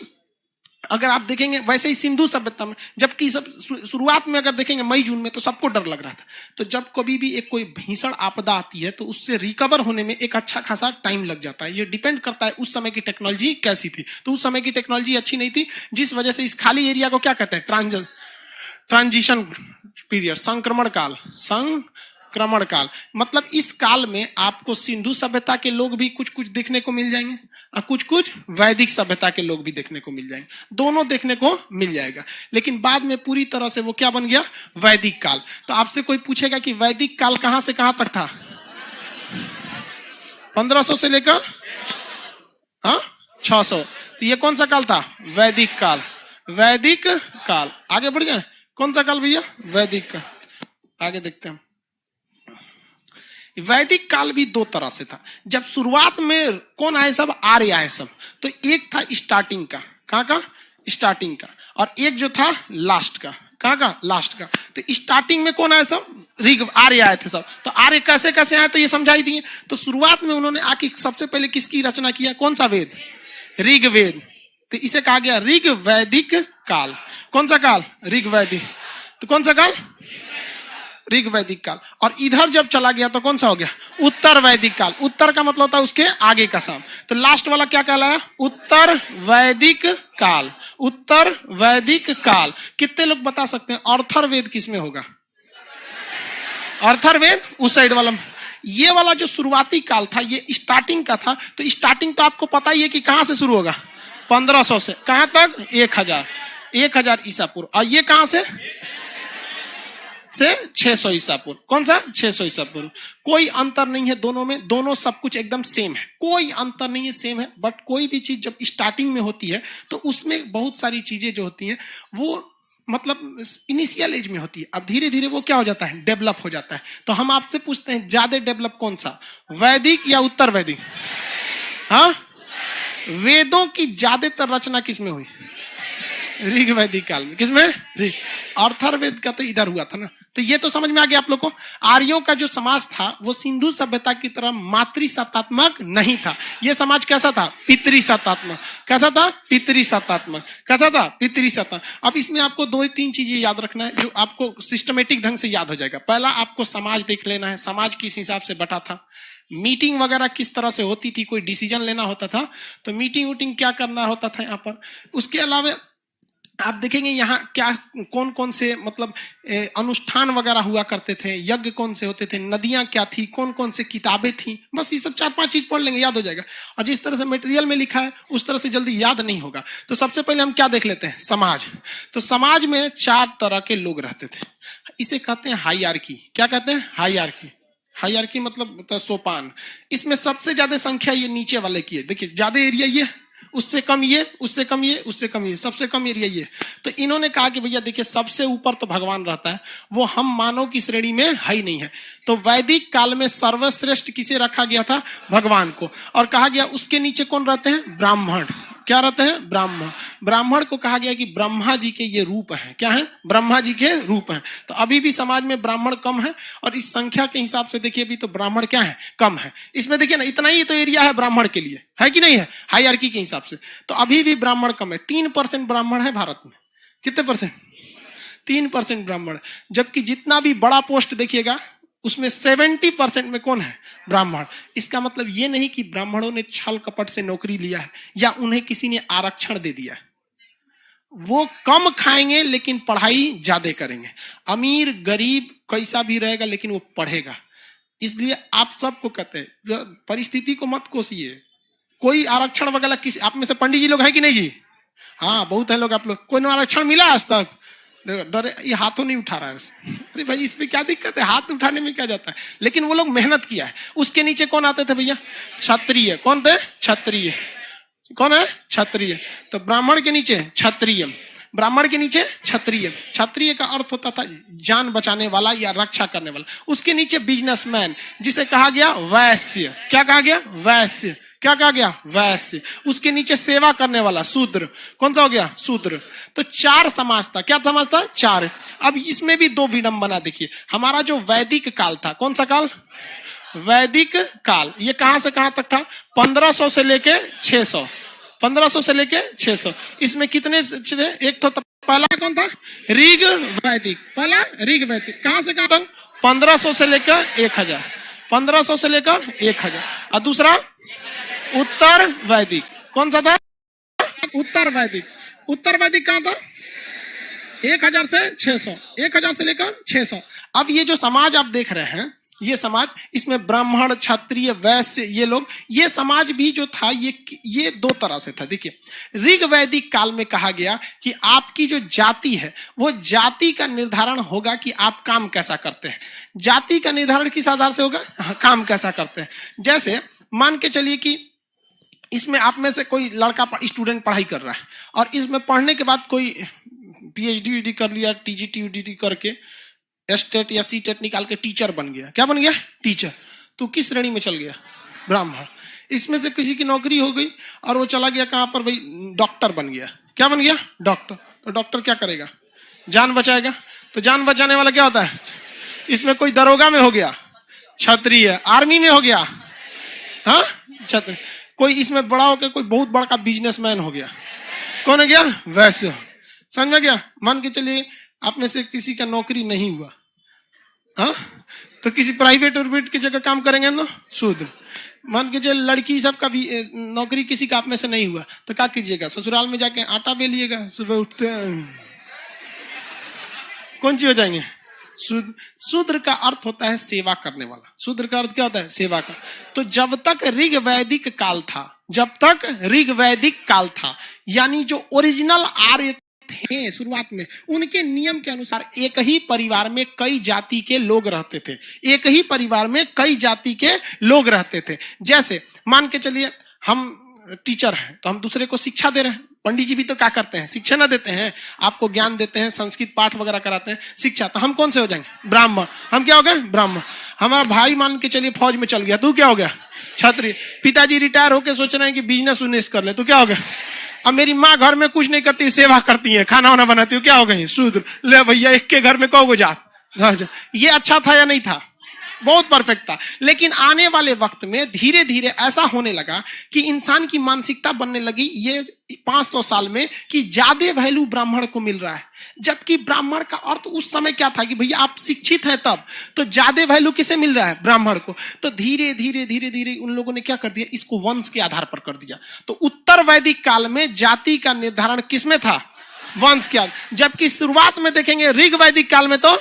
Speaker 1: अगर आप देखेंगे वैसे ही सिंधु सभ्यता में, जबकि सब शुरुआत में अगर देखेंगे मई जून में तो सबको डर लग रहा था। तो जब कभी भी एक कोई भीषण आपदा आती है तो उससे रिकवर होने में एक अच्छा खासा टाइम लग जाता है। ये डिपेंड करता है उस समय की टेक्नोलॉजी कैसी थी। तो उस समय की टेक्नोलॉजी अच्छी नहीं थी, जिस वजह से इस खाली एरिया को क्या कहते हैं, ट्रांजिशन पीरियड, संक्रमण काल। मतलब इस काल में आपको सिंधु सभ्यता के लोग भी कुछ कुछ देखने को मिल जाएंगे और कुछ कुछ वैदिक सभ्यता के लोग भी देखने को मिल जाएंगे, दोनों देखने को मिल जाएगा। लेकिन बाद में पूरी तरह से वो क्या बन गया, वैदिक काल। तो आपसे कोई पूछेगा कि वैदिक काल कहां से कहां तक था? 1500 से लेकर 600। तो ये कौन सा काल था? वैदिक काल। आगे बढ़ जाए, कौन सा काल भैया? वैदिक काल। आगे देखते हैं। वैदिक काल भी 2 तरह से था। जब शुरुआत में कौन आए सब? आर्य आए सब। तो एक था स्टार्टिंग का, कहां का? स्टार्टिंग का। और एक जो था लास्ट का, कहां का? लास्ट का। तो स्टार्टिंग में कौन आए सब? आर्य आए थे सब। तो आर्य कैसे कैसे आए तो ये समझाई दिए। तो शुरुआत में उन्होंने आके सबसे पहले किसकी रचना किया? कौन सा वेद? ऋग्वेद। तो इसे कहा गया ऋग वैदिक काल। कौन सा काल? ऋग वैदिक। तो कौन सा काल? ऋग वैदिक काल। और इधर जब चला गया तो कौन सा हो गया? उत्तर वैदिक काल। उत्तर का मतलब होता है उसके आगे का शाम। तो लास्ट वाला क्या कहलाया? उत्तर वैदिक काल। उत्तर वैदिक काल। कितने लोग बता सकते हैं अर्थर्वेद किस में होगा? अर्थर्वेद उस साइड वाला। ये वाला जो शुरुआती काल था ये स्टार्टिंग का था। तो स्टार्टिंग तो आपको पता ही है कि कहां से शुरू होगा? 1500 से कहां तक? 1000 ईसा पूर्व। और ये कहां से 600 ईसा पूर्व। कौन सा? 600 ईसा पूर्व। कोई अंतर नहीं है दोनों में, दोनों सब कुछ एकदम सेम है, कोई अंतर नहीं है, सेम है। बट कोई भी चीज जब स्टार्टिंग में होती है तो उसमें बहुत सारी चीजें जो होती हैं वो मतलब इनिशियल एज में होती है। अब धीरे धीरे वो क्या हो जाता है? डेवलप हो जाता है। तो हम आपसे पूछते हैं ज्यादा डेवलप कौन सा, वैदिक या उत्तर वैदिक? हाँ, वेदों की ज्यादातर रचना किसमें हुई? ऋग वैदिक काल में। किसमें? ऋग। अर्थर्वेद का तो इधर हुआ था ना। तो ये तो समझ में आ गया आप लोग को। आर्यों का जो समाज था वो सिंधु सभ्यता की तरह मातृसत्तात्मक नहीं था। ये समाज कैसा था? पितृसत्तात्मक। कैसा था? पितृसत्तात्मक। कैसा था? पितृसत्तात्मक। अब इसमें आपको 2-3 चीजें याद रखना है जो आपको सिस्टमेटिक ढंग से याद हो जाएगा। पहला आपको समाज देख लेना है, समाज किस हिसाब से बटा था, मीटिंग वगैरह किस तरह से होती थी, कोई डिसीजन लेना होता था तो मीटिंग वूटिंग क्या करना होता था यहाँ पर। उसके अलावा आप देखेंगे यहाँ क्या कौन कौन से मतलब अनुष्ठान वगैरह हुआ करते थे, यज्ञ कौन से होते थे, नदियां क्या थी, कौन कौन से किताबें थी। बस ये सब 4-5 चीज पढ़ लेंगे, याद हो जाएगा। और जिस तरह से मटेरियल में लिखा है उस तरह से जल्दी याद नहीं होगा। तो सबसे पहले हम क्या देख लेते हैं? समाज। तो समाज में 4 तरह के लोग रहते थे। इसे कहते हैं हायरार्की। क्या कहते हैं? हायरार्की। हायरार्की मतलब सोपान। इसमें सबसे ज्यादा संख्या ये नीचे वाले की है। देखिए ज्यादा एरिया ये उससे कम ये, उससे कम ये, उससे कम ये, सबसे कम एरिया ये। तो इन्होंने कहा कि भैया देखिए सबसे ऊपर तो भगवान रहता है, वो हम मानव की श्रेणी में है ही नहीं है। तो वैदिक काल में सर्वश्रेष्ठ किसे रखा गया था? भगवान को। और कहा गया उसके नीचे कौन रहते हैं? ब्राह्मण। क्या रहते हैं? ब्राह्मण। ब्राह्मण को कहा गया कि ब्रह्मा जी के ये रूप हैं। क्या है? ब्रह्मा जी के रूप हैं। तो अभी भी समाज में ब्राह्मण कम है, और इस संख्या के हिसाब से देखिए अभी तो ब्राह्मण क्या है? कम है। इसमें देखिए ना, इतना ही तो एरिया है ब्राह्मण के लिए, है कि नहीं है? हायरार्की के हिसाब से तो अभी भी ब्राह्मण कम है। 3% ब्राह्मण है भारत में। कितने परसेंट? 3% ब्राह्मण। जबकि जितना भी बड़ा पोस्ट देखिएगा उसमें 70% में कौन है? ब्राह्मण। इसका मतलब ये नहीं कि ब्राह्मणों ने छल कपट से नौकरी लिया है या उन्हें किसी ने आरक्षण दे दिया है। वो कम खाएंगे लेकिन पढ़ाई ज्यादा करेंगे। अमीर गरीब कैसा भी रहेगा लेकिन वो पढ़ेगा। इसलिए आप सबको कहते हैं परिस्थिति को मत कोसिए। कोई आरक्षण वगैरह किसी आप में से पंडित जी लोग हैं कि नहीं जी? हाँ बहुत है लोग। आप लोग कोई आरक्षण मिला आज तक? डरे ये हाथों नहीं उठा रहा है। अरे भाई इसमें क्या दिक्कत है? हाथ उठाने में क्या जाता है? लेकिन वो लोग मेहनत किया है। उसके नीचे कौन आते थे भैया? क्षत्रिय। कौन थे? क्षत्रिय। कौन है? क्षत्रिय। तो ब्राह्मण के नीचे क्षत्रिय, ब्राह्मण के नीचे क्षत्रिय। क्षत्रिय का अर्थ होता था जान बचाने वाला या रक्षा करने वाला। उसके नीचे बिजनेसमैन, जिसे कहा गया वैश्य। क्या कहा गया? वैश्य। क्या कहा गया? वैश्य। उसके नीचे सेवा करने वाला शूद्र। कौन सा हो गया? शूद्र। तो 4 समाज था। क्या समाज था? 4। अब इसमें भी 2 विडंबना देखिए। हमारा जो वैदिक काल था, कौन सा काल? वैदिक काल। ये कहां से कहां तक था? 1500 से लेके 600। 1500 से लेके 600। इसमें कितने थे? एक तो पहला कौन था? ऋग वैदिक। पहला ऋग वैदिक। कहां से कहां तक? 1500 से लेकर 1000। 1500 से लेकर 1000। और दूसरा उत्तर वैदिक। कौन सा था? उत्तर वैदिक। उत्तर वैदिक कहां था? 1000 से 600। 1000 से लेकर 600। अब ये जो समाज आप देख रहे हैं, ये समाज, इसमें ब्राह्मण, क्षत्रिय, वैश्य, ये लोग, ये समाज भी जो था ये 2 तरह से था। देखिए ऋग वैदिक काल में कहा गया कि आपकी जो जाति है वो जाति का निर्धारण होगा कि आप काम कैसा करते हैं। जाति का निर्धारण किस आधार से होगा? काम कैसा करते हैं। जैसे मान के चलिए कि इसमें आप में से कोई लड़का स्टूडेंट पढ़ाई कर रहा है और इसमें पढ़ने के बाद कोई PhD कर लिया, TGT UDT करके स्टेट या सीटेट निकाल के टीचर बन गया। क्या बन गया? टीचर। तो किस श्रेणी में चल गया? ब्राह्मण। इसमें से किसी की नौकरी हो गई और वो चला गया कहां पर भाई? डॉक्टर बन गया। क्या बन गया? डॉक्टर। तो डॉक्टर क्या करेगा? जान बचाएगा। तो जान बचाने वाला क्या होता है? इसमें कोई दरोगा में हो गया क्षत्रिय, आर्मी में हो गया हाँ क्षत्रिय, कोई इसमें बड़ा होकर कोई बहुत बड़ा बिजनेसमैन हो गया। कौन हो गया? वैश्य। समझ में गया? मान के चलिए आप में से किसी का नौकरी नहीं हुआ, हाँ, तो किसी प्राइवेट की जगह काम करेंगे ना, शूद्र। मान के चलिए लड़की सब का भी नौकरी किसी का आप में से नहीं हुआ, तो क्या कीजिएगा? ससुराल में जाके आटा बेलिएगा। सुबह उठते कौन सी हो जाएंगे? शूद्र। शूद्र का अर्थ होता है सेवा करने वाला। शूद्र का अर्थ क्या होता है? सेवा का। तो जब तक ऋग वैदिक काल था, जब तक ऋग वैदिक काल था, यानी जो ओरिजिनल आर्य थे शुरुआत में, उनके नियम के अनुसार एक ही परिवार में कई जाति के लोग रहते थे। एक ही परिवार में कई जाति के लोग रहते थे। जैसे मान के चलिए हम टीचर हैं तो हम दूसरे को शिक्षा दे रहे हैं। पंडित जी भी तो क्या करते हैं? शिक्षा ना देते हैं, आपको ज्ञान देते हैं, संस्कृत पाठ वगैरह कराते हैं, शिक्षा। तो हम कौन से हो जाएंगे? ब्राह्मण। हम क्या हो गए? ब्राह्मण। हमारा भाई मान के चलिए फौज में चल गया, तू क्या हो गया? क्षत्रिय। पिताजी रिटायर होकर सोच रहे हैं कि बिजनेस कर ले, तो क्या हो गया? अब मेरी माँ घर में कुछ नहीं करती, सेवा करती है, खाना वाना बनाती है, क्या हो गई? शूद्र। ले भैया, एक के घर में कहोगे जात। ये अच्छा था या नहीं था? बहुत परफेक्ट था। लेकिन आने वाले वक्त में धीरे धीरे ऐसा होने लगा कि इंसान की मानसिकता बनने लगी ये 500 साल में कि ज्यादा वैल्यू ब्राह्मण को मिल रहा है। जबकि ब्राह्मण का अर्थ उस समय क्या था कि भैया आप शिक्षित हैं तब, तो ज्यादा वैल्यू किसे मिल रहा है? ब्राह्मण को। तो धीरे धीरे धीरे धीरे उन लोगों ने क्या कर दिया? इसको वंश के आधार पर कर दिया। तो उत्तर वैदिक काल में जाति का निर्धारण किसमें था? वंश के आधार। जबकि शुरुआत में देखेंगे ऋग वैदिक काल में तो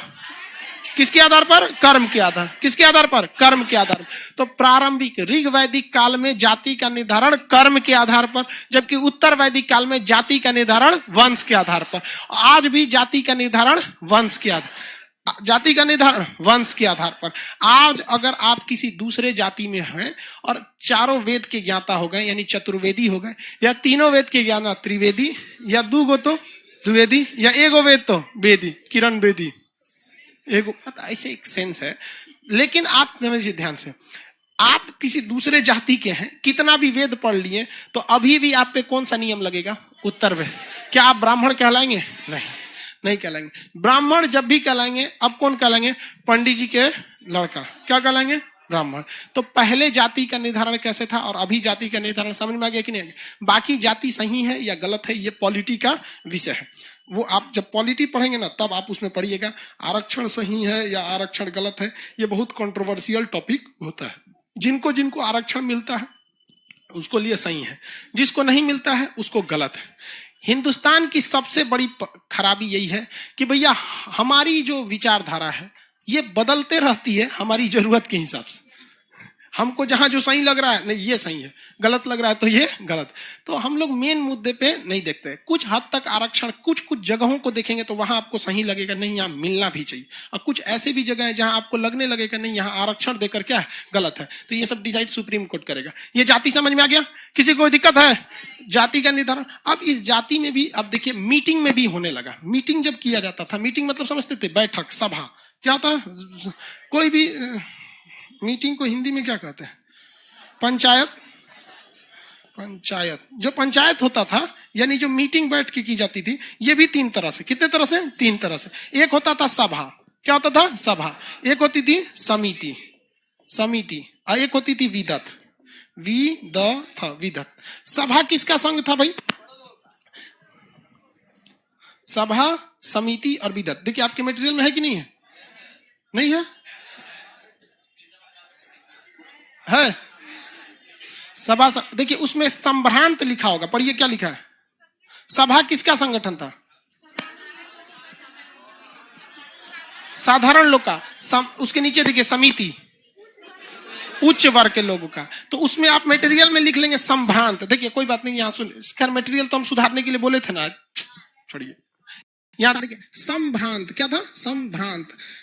Speaker 1: किसके आधार पर? कर्म के आधार। किसके आधार पर? कर्म के आधार। तो प्रारंभिक ऋग वैदिक काल में जाति का निर्धारण कर्म के आधार पर, जबकि उत्तर वैदिक काल में जाति का निर्धारण वंश के आधार पर। आज भी जाति का निर्धारण वंश के आधार। जाति का निर्धारण वंश के आधार पर। आज अगर आप किसी दूसरे जाति में हैं और चारों वेद के ज्ञाता हो गए यानी चतुर्वेदी हो गए, या तीनों वेद के ज्ञाता त्रिवेदी, या दो गो तो द्विवेदी, या एगो वेद तो वेदी, किरण वेदी, एगो, ऐसे एक सेंस है। लेकिन आप समझिए ध्यान से, आप किसी दूसरे जाति के हैं, कितना भी वेद पढ़ लिए तो अभी भी आप पे कौन सा नियम लगेगा? उत्तर वेद। क्या आप ब्राह्मण कहलाएंगे? नहीं कहलाएंगे। ब्राह्मण जब भी कहलाएंगे, अब कौन कहलाएंगे? पंडित जी के लड़का, क्या कहलाएंगे? ब्राह्मण। तो पहले जाति का निर्धारण कैसे था और अभी जाति का निर्धारण समझ में आ गया कि नहीं? बाकी जाति सही है या गलत है, ये पॉलिटी का विषय है। वो आप जब पॉलिटी पढ़ेंगे ना तब आप उसमें पढ़िएगा आरक्षण सही है या आरक्षण गलत है। ये बहुत कंट्रोवर्शियल टॉपिक होता है। जिनको जिनको आरक्षण मिलता है उसको लिए सही है, जिसको नहीं मिलता है उसको गलत है। हिंदुस्तान की सबसे बड़ी खराबी यही है कि भैया हमारी जो विचारधारा है ये बदलते रहती है हमारी जरूरत के हिसाब से। हमको जहां जो सही लग रहा है नहीं ये सही है, गलत लग रहा है तो ये गलत। तो हम लोग मेन मुद्दे पे नहीं देखते। कुछ हद तक आरक्षण कुछ जगहों को देखेंगे तो वहां आपको सही लगेगा, नहीं यहाँ मिलना भी चाहिए, और कुछ ऐसे भी जगह है जहां आपको लगने लगेगा नहीं यहाँ आरक्षण देकर क्या है गलत है। तो ये सब डिसाइड सुप्रीम कोर्ट करेगा। ये जाति समझ में आ गया? किसी को दिक्कत है? जाति का निर्धारण अब इस जाति में भी अब देखिए मीटिंग में भी होने लगा। मीटिंग जब किया जाता था, मीटिंग मतलब समझते थे बैठक सभा, क्या था? कोई भी मीटिंग को हिंदी में क्या कहते हैं? पंचायत। जो पंचायत होता था यानी जो मीटिंग बैठ के की जाती थी, ये भी तीन तरह से। कितने तरह से? तीन तरह से। एक होता था सभा, क्या होता था? सभा। एक होती थी समिति, और एक होती थी विदत। विदत। सभा किसका संग था भाई? सभा, समिति और विदत। देखिए आपके मटेरियल में है कि नहीं है? नहीं है? है सभा। देखिए उसमें संभ्रांत लिखा होगा, पढ़िए क्या लिखा है? सभा किसका संगठन था? साधारण लोग का। उसके नीचे देखिए समिति, उच्च वर्ग के लोगों का। तो उसमें आप मटेरियल में लिख लेंगे संभ्रांत। देखिए कोई बात नहीं, यहाँ सुन, खैर मटेरियल तो हम सुधारने के लिए बोले थे ना, छोड़िए। यहाँ देखिए संभ्रांत, क्या था?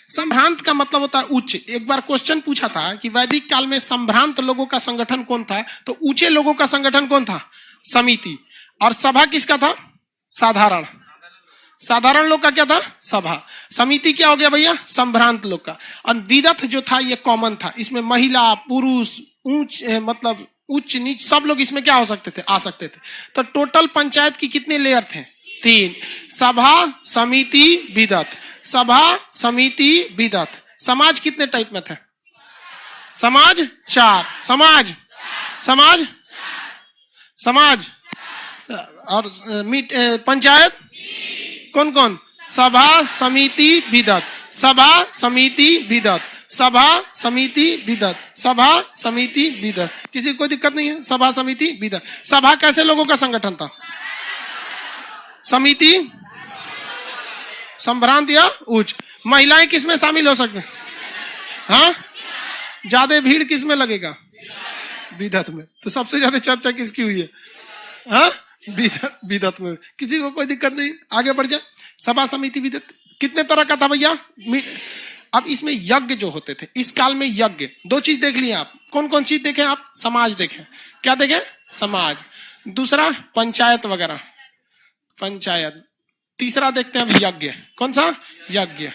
Speaker 1: संभ्रांत का मतलब होता है उच्च। एक बार क्वेश्चन पूछा था कि वैदिक काल में संभ्रांत लोगों का संगठन कौन था, तो ऊंचे लोगों का संगठन कौन था? समिति। और सभा किसका था? साधारण लोग का क्या था? सभा। समिति क्या हो गया भैया? संभ्रांत लोग का। और विदत जो था ये कॉमन था, इसमें महिला पुरुष मतलब उच्च नीच सब लोग इसमें क्या हो सकते थे? आ सकते थे। तो टोटल पंचायत की कितने लेयर थे? 3। सभा, समिति, विदत। सभा, समिति, विदत। समाज कितने टाइप में थे? समाज 4। समाज और पंचायत कौन कौन? सभा, समिति, विदत। सभा, समिति, विदत। सभा, समिति, विदत। सभा, समिति, विदत। किसी को कोई दिक्कत नहीं है? सभा, समिति, विदत। सभा कैसे लोगों का संगठन था? समिति संभ्रांत या उच्च। महिलाएं किसमें शामिल हो सकते हैं? हाँ, ज्यादा भीड़ किसमें लगेगा? विदत में। तो सबसे ज्यादा चर्चा किसकी हुई है? हाँ, विदत में। किसी को कोई दिक्कत नहीं, आगे बढ़ जाए। सभा, समिति, विदत कितने तरह का था भैया? अब इसमें यज्ञ जो होते थे, इस काल में यज्ञ 2 चीज देख लिए आप। कौन कौन चीज देखे आप? समाज देखे। क्या देखे? समाज। दूसरा पंचायत वगैरह, पंचायत। तीसरा देखते हैं यज्ञ। कौन सा? यज्ञ।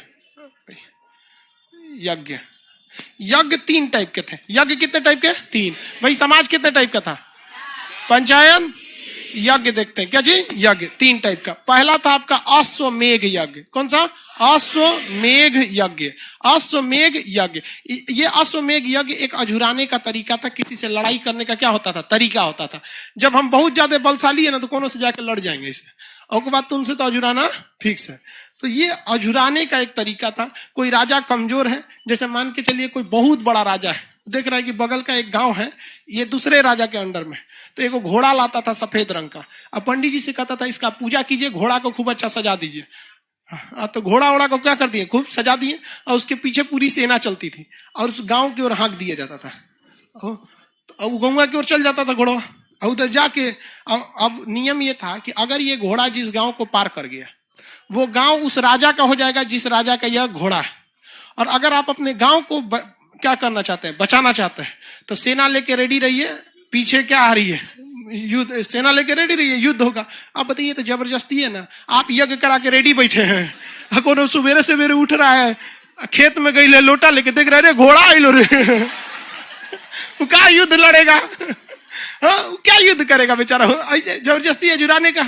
Speaker 1: 3 टाइप के थे। यज्ञ कितने टाइप के? 3। भाई समाज कितने टाइप का था? पंचायत, यज्ञ। देखते हैं क्या जी? यज्ञ 3 टाइप का। पहला था आपका अश्वमेघ यज्ञ। कौन सा? अश्वमेघ यज्ञ। अश्वमेघ यज्ञ, ये अश्वमेघ यज्ञ एक अझुराने का तरीका था। किसी से लड़ाई करने का क्या होता था? तरीका होता था। जब हम बहुत ज्यादा बलशाली है ना तो कोनो से जाकर लड़ जाएंगे इससे, और बात तो उनसे तो अझुराना फिक्स है। तो ये अझुराने का एक तरीका था। कोई राजा कमजोर है, जैसे मान के चलिए कोई बहुत बड़ा राजा है, देख रहा है कि बगल का एक गांव है, ये दूसरे राजा के अंडर में, तो एक घोड़ा लाता था सफेद रंग का। अब पंडित जी से कहता था इसका पूजा कीजिए, घोड़ा को खूब अच्छा सजा दीजिए। तो घोड़ा को क्या कर दिए? खूब सजा दिए, और उसके पीछे पूरी सेना चलती थी, और उस गांव की ओर हाँक दिया जाता था। अब गंगा की ओर चल जाता था घोड़ा। और उधर जाके अब नियम ये था कि अगर ये घोड़ा जिस गांव को पार कर गया, वो गांव उस राजा का हो जाएगा जिस राजा का यह घोड़ा है। और अगर आप अपने गांव को क्या करना चाहते हैं, बचाना चाहते हैं, तो सेना लेके रेडी रहिए। पीछे क्या आ रही है, युद्ध। सेना लेके रेडी रहिए, युद्ध होगा। आप बताइए, तो जबरदस्ती है ना। आप यज्ञ करा के रेडी बैठे हैं, कौन सुबेरे सवेरे उठ रहा है, खेत में गई ले लोटा लेके, देख रहे घोड़ा आई लो रे वो क्या युद्ध लड़ेगा, हाँ क्या युद्ध करेगा बेचारा, ऐसे जबरदस्ती है जुड़ाने का।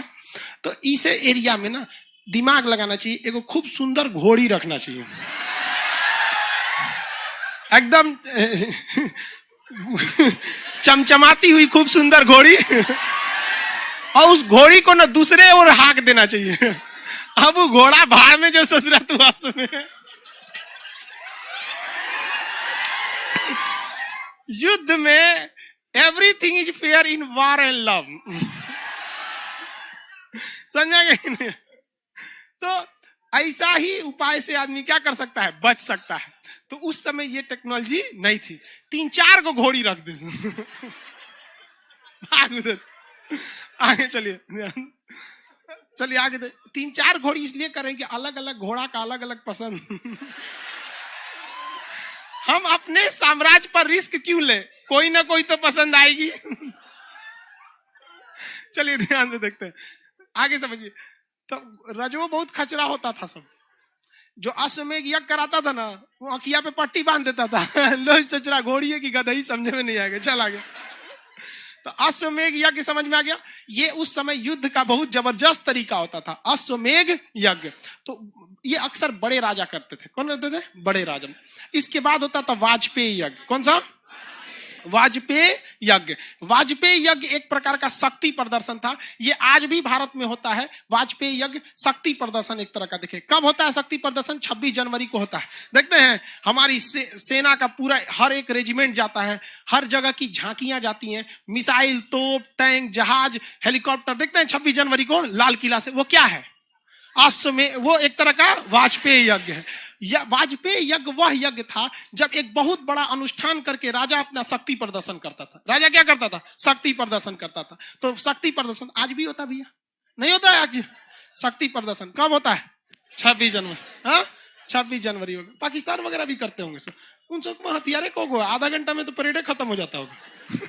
Speaker 1: तो इस एरिया में ना दिमाग लगाना चाहिए, एगो खूब सुंदर घोड़ी रखना चाहिए, एकदम चमचमाती हुई खूब सुंदर घोड़ी, और उस घोड़ी को ना दूसरे ओर हाक देना चाहिए। अब वो घोड़ा भाड़ में जो ससुरा तू सुने। युद्ध में everything is fair in war and love. समझा गया? तो ऐसा ही उपाय से आदमी क्या कर सकता है, बच सकता है। तो उस समय ये टेक्नोलॉजी नहीं थी, 3-4 को घोड़ी रख दे। आगे चलिए चलिए आगे 3-4 घोड़ी इसलिए करें कि अलग अलग घोड़ा का अलग अलग पसंद। हम अपने साम्राज्य पर रिस्क क्यों ले, कोई ना कोई तो पसंद आएगी। चलिए ध्यान से देखते हैं, आगे समझिए। तो रजो बहुत खचरा होता था सब। जो अश्वमेघ यज्ञ कराता था ना, वो अखिया पे पट्टी बांध देता था। लो चचरा घोड़ी है कि गधई, समझे में नहीं आएगा, चल आगे। तो अश्वमेघ यज्ञ समझ में आ गया। ये उस समय युद्ध का बहुत जबरदस्त तरीका होता था, अश्वमेघ यज्ञ। तो ये अक्सर बड़े राजा करते थे। कौन करते थे? बड़े राजा। इसके बाद होता था वाजपेयी यज्ञ। कौन सा? वाजपेयी यज्ञ। वाजपेयी यज्ञ एक प्रकार का शक्ति प्रदर्शन था। ये आज भी भारत में होता है। वाजपेयी यज्ञ शक्ति प्रदर्शन एक तरह का। देखिए कब होता है शक्ति प्रदर्शन? 26 जनवरी को होता है। देखते हैं हमारी सेना का पूरा हर एक रेजिमेंट जाता है, हर जगह की झांकियां जाती हैं, मिसाइल, तोप, टैंक, जहाज, हेलीकॉप्टर। देखते हैं 26 जनवरी को लाल किला से। वो क्या है? अश्वमेघ। वो एक तरह का वाजपेयी यज्ञ है। वाजपेयी यज्ञ वह यज्ञ था जब एक बहुत बड़ा अनुष्ठान करके राजा अपना शक्ति प्रदर्शन करता था। राजा क्या करता था? शक्ति प्रदर्शन करता था। तो शक्ति प्रदर्शन आज भी होता भैया? नहीं होता है आज शक्ति प्रदर्शन? कब होता है? 26 जनवरी। हाँ 26 जनवरी होगा। पाकिस्तान वगैरह भी करते होंगे सर। उन सब हथियारे को आधा घंटा में तो परेड खत्म हो जाता होगा।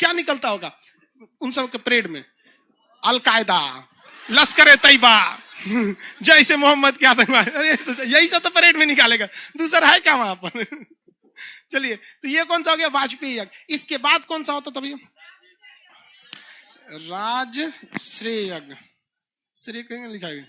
Speaker 1: क्या निकलता होगा उन सब के परेड में? अलकायदा, लश्कर तैयबा, जैसे मोहम्मद के आतंकवादी। अरे यही सब तो परेड में निकालेगा, दूसरा है क्या वहां पर? चलिए, तो ये कौन सा हो गया? वाजपेयी यज्ञ। इसके बाद कौन सा होता था भैया? राजश्रेय यज्ञ। श्रेय कहीं लिखा है?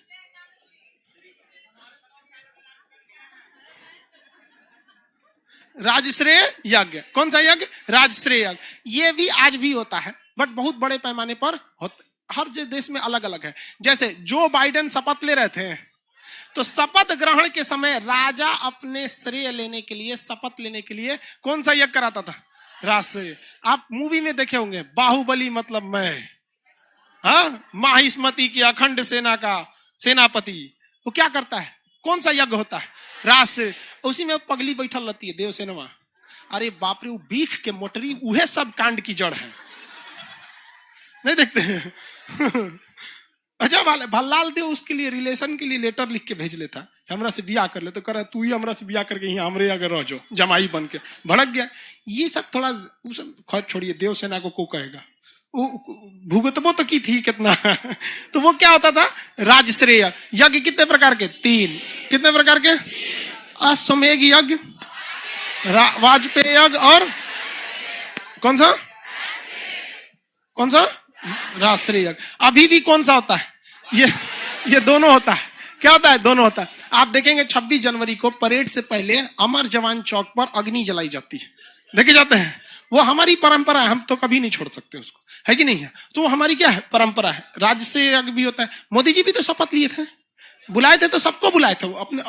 Speaker 1: राजश्रेय यज्ञ। कौन सा यज्ञ? राजश्रेय यज्ञ। ये भी आज भी होता है, बट बहुत बड़े पैमाने पर होता। हर देश में अलग अलग है। जैसे जो बाइडेन शपथ ले रहे थे, तो शपथ ग्रहण के समय राजा अपने श्रेय लेने के लिए, शपथ लेने के लिए कौन सा यज्ञ कराता था? राजश्रेय। आप मूवी में देखे होंगे, बाहुबली मतलब मैं, हाँ, माहिष्मति की अखंड सेना का सेनापति। वो क्या करता है? कौन सा यज्ञ होता है? राजश्रेय। उसी में पगली बैठल रहती है देवसेना। अरे बाप रे, वो बीख के मोटरी, उहे सब कांड की जड़ है। नहीं देखते हैं? अच्छा, भल्लाल देव उसके लिए रिलेशन के लिए लेटर लिख के भेज लेता, हमरा से बियाह कर ले। तो कह रहा तू ही हमरा से बियाह करके यहाँ हमरे अगर रह जाओ, जमाई बन के। भड़क गया। ये सब थोड़ा खौफ छोड़िए, देवसेना को कहेगा। वो भुगतबो तो की थी कितना। तो वो क्या होता था? राजश्रेय यज्ञ। कितने प्रकार के? 3। कितने प्रकार के? अश्वमेघ यज्ञ, वाजपेयी यज्ञ, और कौन सा? कौन सा? राजश्रेय यज्ञ। अभी भी कौन सा होता है? ये दोनों होता है। क्या होता है? दोनों होता है। आप देखेंगे 26 जनवरी को परेड से पहले अमर जवान चौक पर अग्नि जलाई जाती है, देखे जाते हैं। वो हमारी परंपरा है, हम तो कभी नहीं छोड़ सकते उसको, है कि नहीं है? तो वो हमारी क्या है? परंपरा है। राजश्रेय यज्ञ भी होता है। मोदी जी भी तो शपथ लिए थे, बुलाए थे, तो सबको बुलाए थे। वो अपने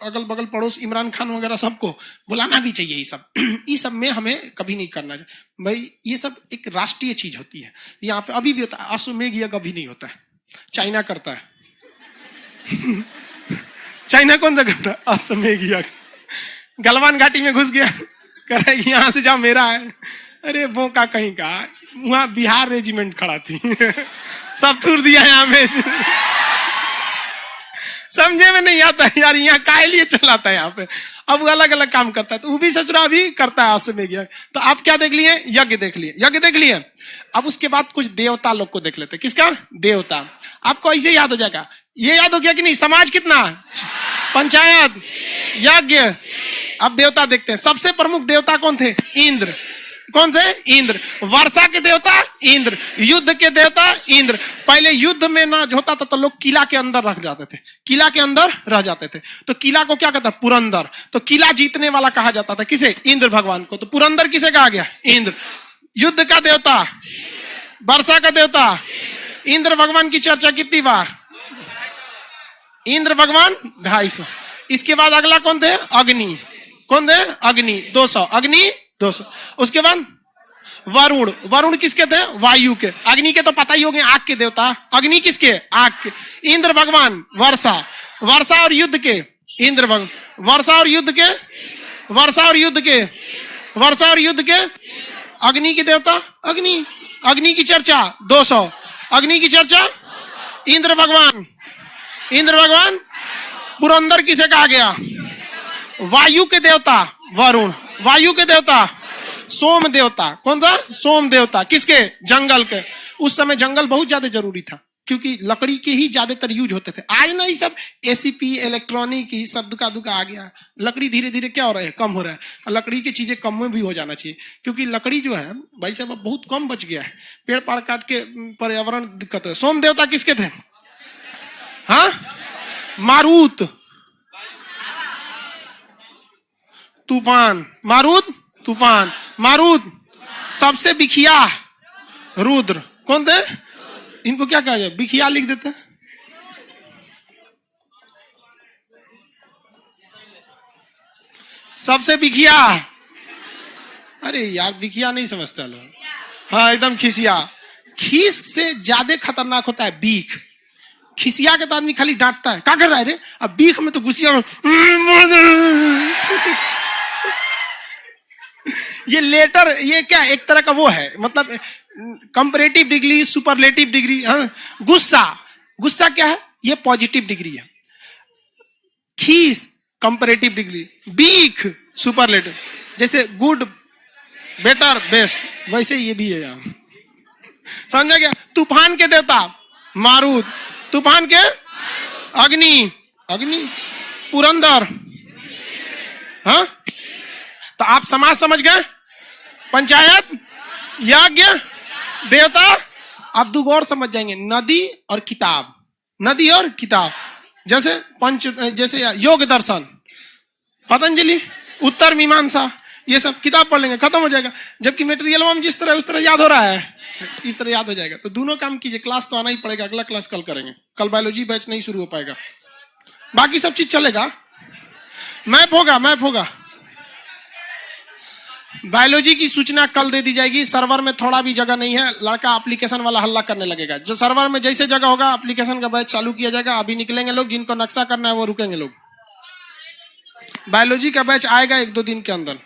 Speaker 1: अगल बगल पड़ोस, इमरान खान वगैरह सबको बुलाना भी चाहिए। ये सब में हमें कभी नहीं करना चाहिए भाई। ये सब एक राष्ट्रीय चीज होती है। यहाँ पे अभी भी होता है। अश्वमेघ यज्ञ अभी नहीं होता है, चाइना करता है। चाइना कौन सा करता है? अश्वमेघ यज्ञ। गलवान घाटी में घुस गया, कह रहा है यहाँ से जाओ मेरा है। अरे वो का कहीं का, वहां बिहार रेजिमेंट खड़ा थी, सब थूर दिया यहाँ में। समझे में नहीं आता है यार, यहाँ काय लिए चलाता है यहाँ पे। अब वो अलग अलग काम करता है, तो वो भी ससुरा भी करता है अश्वमेध यज्ञ। तो आप क्या देख लिए? यज्ञ देख लिए, यज्ञ देख लिए। अब उसके बाद कुछ देवता लोग को देख लेते। किसका? देवता। आपको ऐसे याद हो जाएगा, ये याद हो गया कि नहीं? समाज कितना? पंचायत, यज्ञ। अब देवता देखते हैं। सबसे प्रमुख देवता कौन थे? इंद्र। कौन थे? इंद्र। वर्षा के देवता इंद्र, युद्ध के देवता इंद्र। पहले युद्ध में ना होता था तो लोग किला के अंदर रह जाते थे, किला के अंदर रह जाते थे। तो किला को क्या कहता है? पुरंदर। तो किला जीतने वाला कहा जाता था किसे? इंद्र भगवान को। तो पुरंदर किसे कहा गया? इंद्र। युद्ध का देवता, वर्षा का देवता इंद्र भगवान की चर्चा कितनी बार? इंद्र भगवान 250। इसके बाद अगला कौन थे? अग्नि। कौन थे? अग्नि 200। अग्नि 200। उसके बाद वरुण। वरुण किसके थे? वायु के। अग्नि के तो पता ही होंगे, आग के देवता। अग्नि किसके? आग के। इंद्र भगवान वर्षा। वर्षा और युद्ध के इंद्र भगवान। वर्षा और युद्ध के, वर्षा और युद्ध के, वर्षा और युद्ध के अग्नि के देवता अग्नि। अग्नि की चर्चा 200। अग्नि की चर्चा इंद्र भगवान। इंद्र भगवान। पुरंदर किसे कहा गया? वायु के देवता वरुण। वायु के देवता सोम देवता। कौन सा? सोम देवता। किसके? जंगल के। उस समय जंगल बहुत ज्यादा जरूरी था, क्योंकि लकड़ी के ही ज्यादातर यूज होते थे। आज ना ये सब एसीपी इलेक्ट्रॉनिक ही सब दुका दुका आ गया। लकड़ी धीरे धीरे क्या हो रहा है? कम हो रहा है। लकड़ी की चीजें कम में भी हो जाना चाहिए, क्योंकि लकड़ी जो है भाई साहब अब बहुत कम बच गया है। पेड़ पाड़ काट के पर्यावरण दिक्कत है। सोम देवता किसके थे? हाँ, मारुत। तूफान। मारुत तूफान। मारुत। सबसे बिखिया रुद्र। कौन थे? इनको क्या कहा जाए? बिखिया लिख देते हैं। सबसे बिखिया। अरे यार बिखिया नहीं समझते लोग। हाँ एकदम खिसिया। खीस से ज्यादा खतरनाक होता है बीख। खिसिया के तो आदमी खाली डांटता है, क्या कर रहा है रे? अब बीख में तो गुस्सिया में ये लेटर, ये क्या एक तरह का वो है, मतलब कंपैरेटिव डिग्री, सुपरलेटिव डिग्री। हाँ? गुस्सा। गुस्सा क्या है? ये पॉजिटिव डिग्री है। खीस कंपैरेटिव डिग्री, बीख सुपरलेटिव। जैसे गुड, बेटर, बेस्ट, वैसे ये भी है यहाँ। समझा क्या? तूफान के देवता मारुत। तूफान के अग्नि। अग्नि। पुरंदर। हाँ, तो आप समाज समझ गए? पंचायत, यज्ञ, देवता। अब दो और समझ जाएंगे, नदी और किताब। नदी और किताब जैसे जैसे योग दर्शन, पतंजलि, उत्तर मीमांसा, ये सब किताब पढ़ लेंगे, खत्म हो जाएगा। जबकि मटेरियल में जिस तरह उस तरह याद हो रहा है, इस तरह याद हो जाएगा। तो दोनों काम कीजिए। क्लास तो आना ही पड़ेगा। अगला क्लास कल करेंगे। कल बायोलॉजी बैच नहीं शुरू हो पाएगा, बाकी सब चीज चलेगा। मैप होगा, मैप होगा। बायोलॉजी की सूचना कल दे दी जाएगी। सर्वर में थोड़ा भी जगह नहीं है, लड़का एप्लीकेशन वाला हल्ला करने लगेगा। जो सर्वर में जैसे जगह होगा एप्लीकेशन का बैच चालू किया जाएगा। अभी निकलेंगे लोग, जिनको नक्शा करना है वो रुकेंगे लोग। बायोलॉजी का बैच आएगा 1-2 दिन के अंदर।